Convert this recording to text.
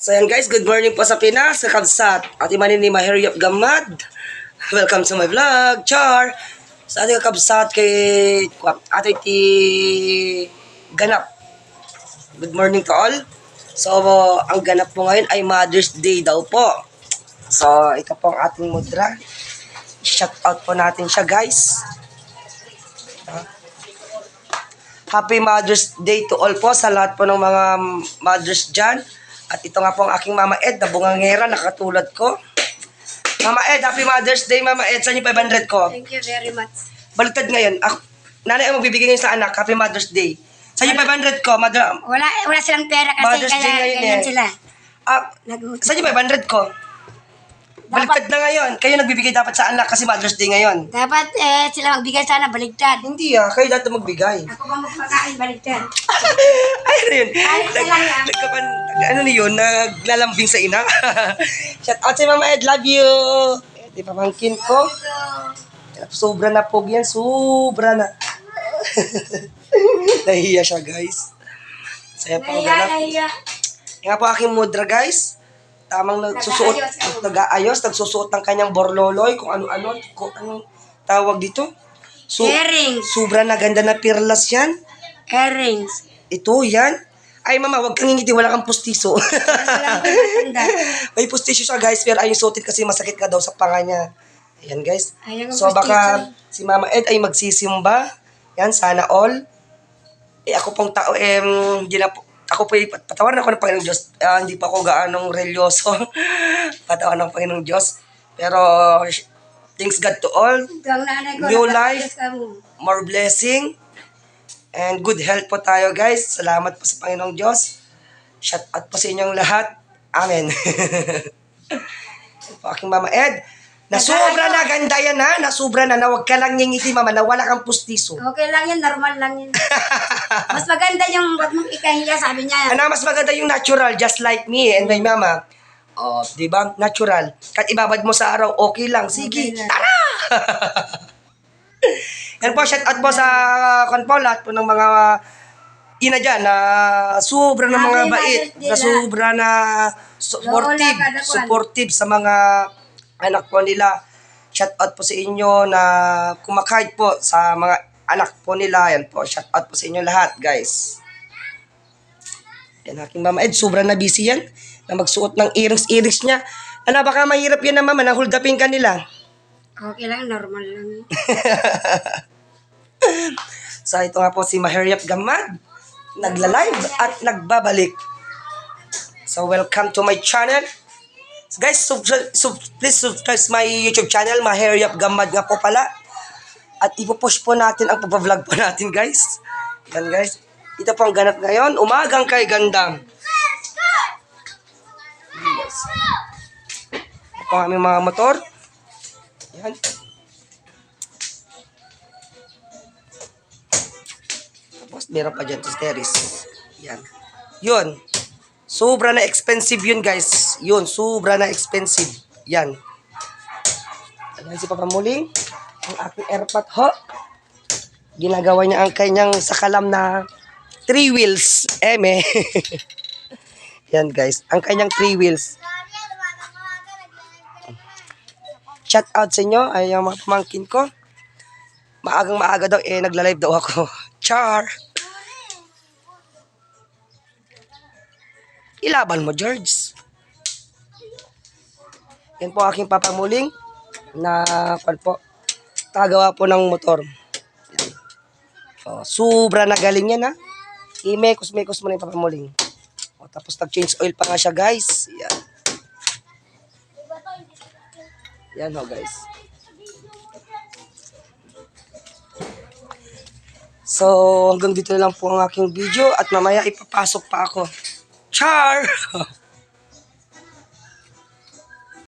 So yan guys, good morning po sa Pinas, sa Kabsat. At imanin ni Maheryap Gamad. Welcome to my vlog, Char. Sa ating Kabsat kay Ate Ti Ganap. Good morning to all. So, ang ganap po ngayon ay Mother's Day daw po. So, ito po ang ating mudra. Shout out po natin siya guys. Happy Mother's Day to all po sa lahat po ng mga mothers dyan. At ito nga po ang aking Mama Ed na bungangera na katulad ko. Mama Ed, Happy Mother's Day Mama Ed. Saan yung 500 ko? Thank you very much. Baliktad ngayon. Ako, nanay ang magbibigay ngayon sa anak. Happy Mother's Day. Saan yung 500 ko? Wala silang pera kasi Mother's Day kaya ngayon ganyan eh. sila. Saan yung 500 ko? Baliktad na ngayon. Kayo nagbibigay dapat sa anak kasi Mother's Day ngayon. Dapat sila magbigay sana baligtad. Hindi kayo dapat magbigay. Ako ba magpakain baligtad? Ay, ano yun? Ay, isa lang yan. Ano na yun? Naglalambing sa ina. Shout out sa Mama Ed. Love you. Di pamangkin ko. Sobra na po yan. Sobra na. Nahiya siya, guys. Saya pa ako ganap. Nahiya. Yan nga po aking mudra, guys. Tamang nag-aayos, nagsusuot ng kanyang borloloy, kung ano-ano, kung anong tawag dito. Earrings. Sobra na ganda na pirlas yan. Earrings. Ito, yan. Ay, mama, wag kang ngingiti, wala kang pustiso. May pustiso siya, guys, pero ayun suotin kasi masakit ka daw sa panga niya. Ayan, guys. So, baka si Mama Ed ay magsisimba. Yan, sana all. Ako pong tao, ako po, patawaran ako ng Panginoong Diyos. Hindi pa ako gaanong relyoso. Patawaran ng Panginoong Diyos. Pero, thanks God to all. New life, more blessing, and good health po tayo, guys. Salamat po sa Panginoong Diyos. Shout out po sa inyong lahat. Amen. Po aking Mama Ed. Nasobra na, ganda yan ha. Nasobra na, huwag ka lang ngingiti, mama, na wala kang pustiso. Okay lang yan, normal lang yan. Mas maganda yung wag mong ikahiya, sabi niya. Mas maganda yung natural, just like me and my mama. Oh, di ba? Natural. Kahit ibabad mo sa araw, okay lang. Sige, Okay lang. tara! Yan po, shout out po sa lahat po ng mga ina dyan na sobra na mga bait, na sobra na supportive sa mga anak po nila. Shout out po sa inyo na kumakahit po sa mga anak po nila. Yan po, shout out po sa inyo lahat, guys. Yan, aking Mama Ed, sobrang na busy yan. Na magsuot ng earrings niya. Baka mahirap yan na mama, na hold upin ka nila. Okay lang, normal lang. So, ito nga po si Maheryap Gamad. Nagla-live at nagbabalik. So, welcome to my channel. Guys, please subscribe my YouTube channel, Maheryap Gamad nga po pala. At ipopush po natin ang pag-vlog po natin, guys. Yan, guys. Ito po ang ganap ngayon. Umagang kay ganda. Yes. Ito po ang aming mga motor. Yan. Tapos, meron pa dyan to steris. Yan. Yun. Sobra na expensive yun, guys. Yun, sobra na expensive. Yan. Ayan si Papa Muling. Ang aking airpot, ho. Ginagawa niya ang kanyang sakalam na 3 wheels. Yan, guys. Ang kanyang 3 wheels. Shout out sa inyo. Ay, yung mga pamangkin ko. Maagang maaga daw, nagla-live daw ako. Char! Ilaban mo, George. Yan po aking papamuling na tagawa po ng motor. Yan. So, sobra na galing yan ha. I-mekos-mekos mo na yung papamuling. O, tapos nag-change oil pa nga siya, guys. Yan. Yan ho, guys. So, hanggang dito na lang po ang aking video at mamaya ipapasok pa ako. Char!